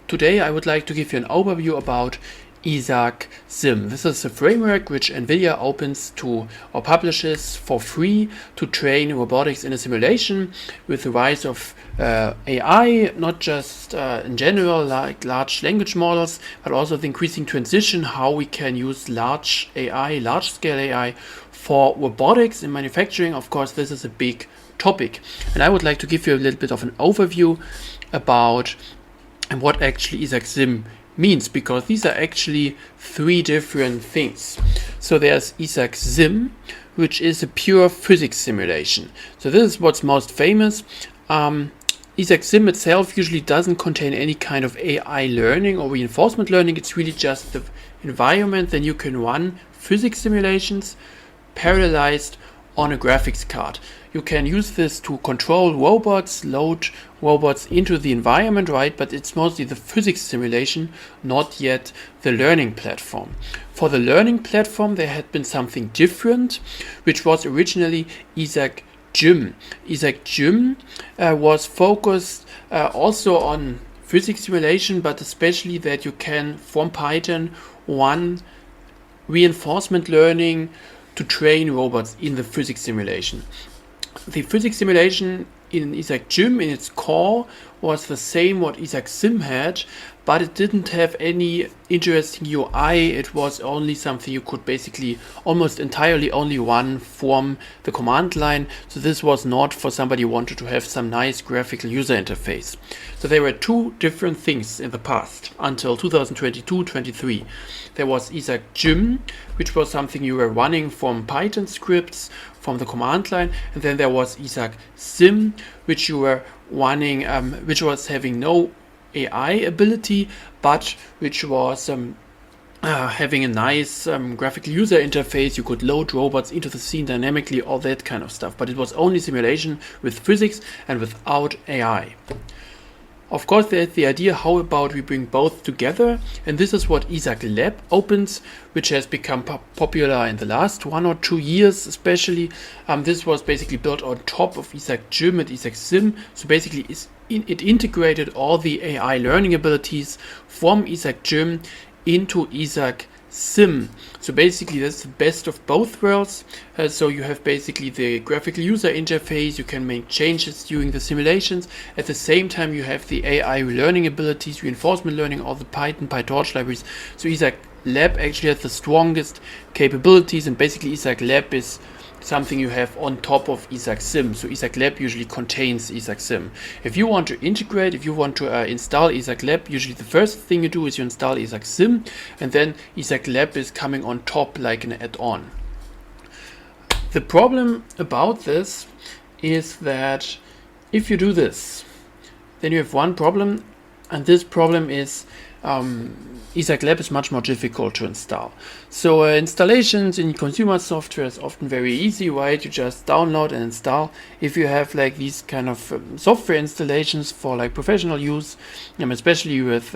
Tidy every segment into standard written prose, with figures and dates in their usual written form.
today I would like to give you an overview about IsaacSim. This is a framework which NVIDIA opens to or publishes for free to train robotics in a simulation. With the rise of AI, not just in general like large language models, but also the increasing transition how we can use large scale AI for robotics in manufacturing. Of course, this is a big topic, and I would like to give you a little bit of an overview about what actually IsaacSim means, because these are actually three different things. So there's IsaacSim, which is a pure physics simulation. So this is what's most famous. IsaacSim itself usually doesn't contain any kind of AI learning or reinforcement learning. It's really just the environment. Then you can run physics simulations parallelized on a graphics card. You can use this to control robots, load robots into the environment, right? But it's mostly the physics simulation, not yet the learning platform. For the learning platform, there had been something different, which was originally IsaacGym. IsaacGym was focused also on physics simulation, but especially that you can, from Python, run reinforcement learning to train robots in the physics simulation. The physics simulation in IsaacGym in its core was the same what IsaacSim had, but it didn't have any interesting UI. It was only something you could basically almost entirely only run from the command line. So this was not for somebody who wanted to have some nice graphical user interface. So there were two different things in the past until 2022-23. There was IsaacGym, which was something you were running from Python scripts from the command line, and then there was IsaacSim, which you were running, which was having no AI ability, but which was having a nice graphical user interface. You could load robots into the scene dynamically, all that kind of stuff. But it was only simulation with physics and without AI. Of course, there's the idea, how about we bring both together? And this is what IsaacLab opens, which has become popular in the last 1 or 2 years especially. This was basically built on top of IsaacGym and IsaacSim. So basically it integrated all the AI learning abilities from IsaacGym into IsaacSim. So basically that's the best of both worlds. So you have basically the graphical user interface, you can make changes during the simulations. At the same time you have the AI learning abilities, reinforcement learning, all the Python, PyTorch libraries. So IsaacLab actually has the strongest capabilities, and basically IsaacLab is something you have on top of IsaacSim. So IsaacLab usually contains IsaacSim. If you want to integrate, if you want to install IsaacLab, usually the first thing you do is you install IsaacSim, and then IsaacLab is coming on top like an add-on. The problem about this is that if you do this, then you have one problem, and this problem is IsaacLab is much more difficult to install. So installations in consumer software is often very easy, right? You just download and install. If you have like these kind of software installations for like professional use, especially with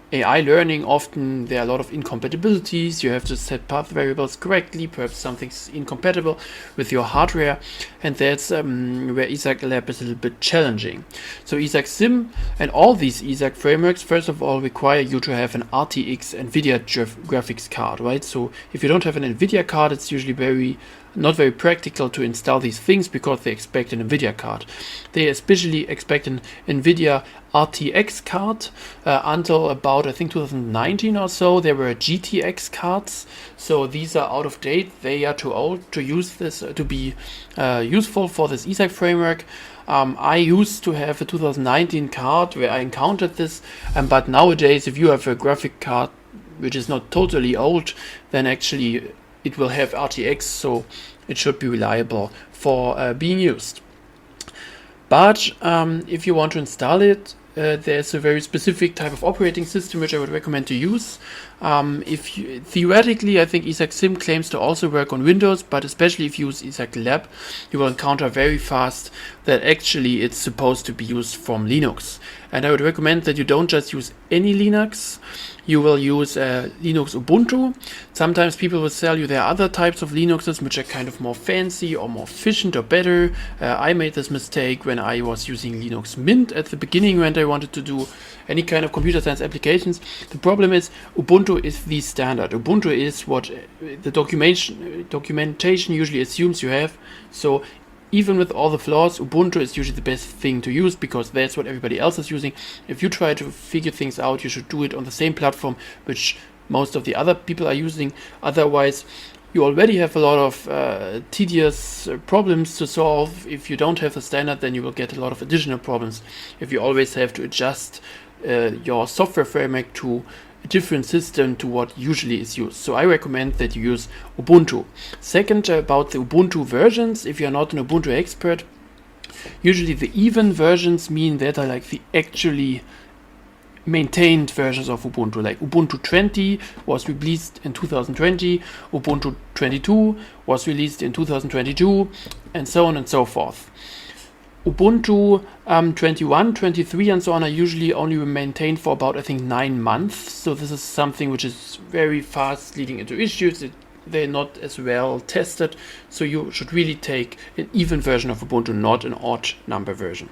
AI learning, often there are a lot of incompatibilities. You have to set path variables correctly. Perhaps something's incompatible with your hardware, and that's where IsaacLab is a little bit challenging. So IsaacSim and all these Isaac frameworks, first of all, require you to have an RTX NVIDIA graphics card, right? So if you don't have an NVIDIA card, it's usually not very practical to install these things, because they expect an NVIDIA card. They especially expect an NVIDIA RTX card. Until about, I think, 2019 or so, there were GTX cards. So these are out of date. They are too old to use this, to be useful for this Isaac framework. I used to have a 2019 card where I encountered this, but nowadays if you have a graphic card which is not totally old, then actually it will have RTX, so it should be reliable for being used. But if you want to install it, there's a very specific type of operating system which I would recommend to use. Theoretically, I think IsaacSim claims to also work on Windows, but especially if you use IsaacLab, you will encounter very fast that actually it's supposed to be used from Linux. And I would recommend that you don't just use any Linux. You will use Linux Ubuntu. Sometimes people will tell you there are other types of Linuxes which are kind of more fancy or more efficient or better. I made this mistake when I was using Linux Mint at the beginning when I wanted to do any kind of computer science applications. The problem is Ubuntu is the standard. Ubuntu is what the documentation usually assumes you have. So even with all the flaws, Ubuntu is usually the best thing to use because that's what everybody else is using. If you try to figure things out, you should do it on the same platform which most of the other people are using. Otherwise, you already have a lot of tedious problems to solve. If you don't have the standard, then you will get a lot of additional problems if you always have to adjust your software framework to a different system to what usually is used. So I recommend that you use Ubuntu. Second, about the Ubuntu versions, if you're not an Ubuntu expert, usually the even versions mean that are like the actually maintained versions of Ubuntu. Like Ubuntu 20 was released in 2020, Ubuntu 22 was released in 2022, and so on and so forth. Ubuntu 21, 23 and so on are usually only maintained for about, I think, 9 months. So this is something which is very fast leading into issues. They're not as well tested. So you should really take an even version of Ubuntu, not an odd number version.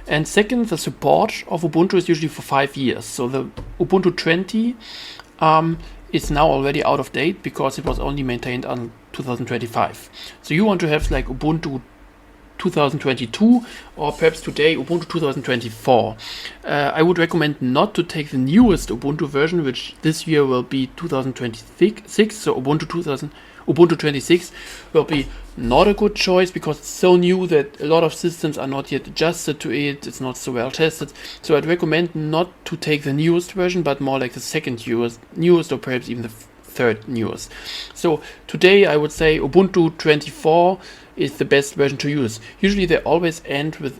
And second, the support of Ubuntu is usually for 5 years. So the Ubuntu 20 is now already out of date because it was only maintained until 2025. So you want to have like Ubuntu 2022 or perhaps today Ubuntu 2024. I would recommend not to take the newest Ubuntu version, which this year will be 2026. So Ubuntu 26 will be not a good choice because it's so new that a lot of systems are not yet adjusted to it. It's not so well tested. So I'd recommend not to take the newest version, but more like the second newest or perhaps even the third newest. So today I would say Ubuntu 24 is the best version to use. Usually they always end with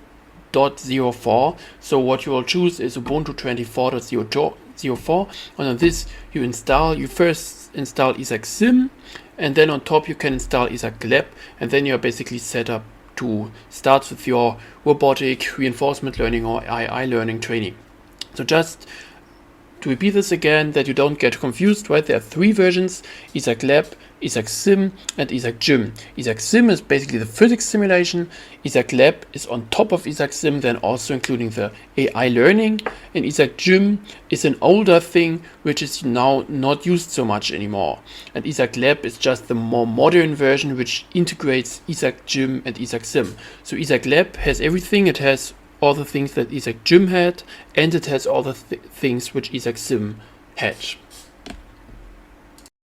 .04. So what you will choose is Ubuntu 24.04. And on this you first install IsaacSim, and then on top you can install IsaacLab, and then you're basically set up to start with your robotic reinforcement learning or AI learning training. So just to repeat this again, that you don't get confused, right? There are 3 versions: IsaacLab, IsaacSim, and IsaacGym. IsaacSim is basically the physics simulation. IsaacLab is on top of IsaacSim, then also including the AI learning. And IsaacGym is an older thing, which is now not used so much anymore. And IsaacLab is just the more modern version, which integrates IsaacGym and IsaacSim. So IsaacLab has everything. It has all the things that IsaacGym had, and it has all the things which IsaacSim had.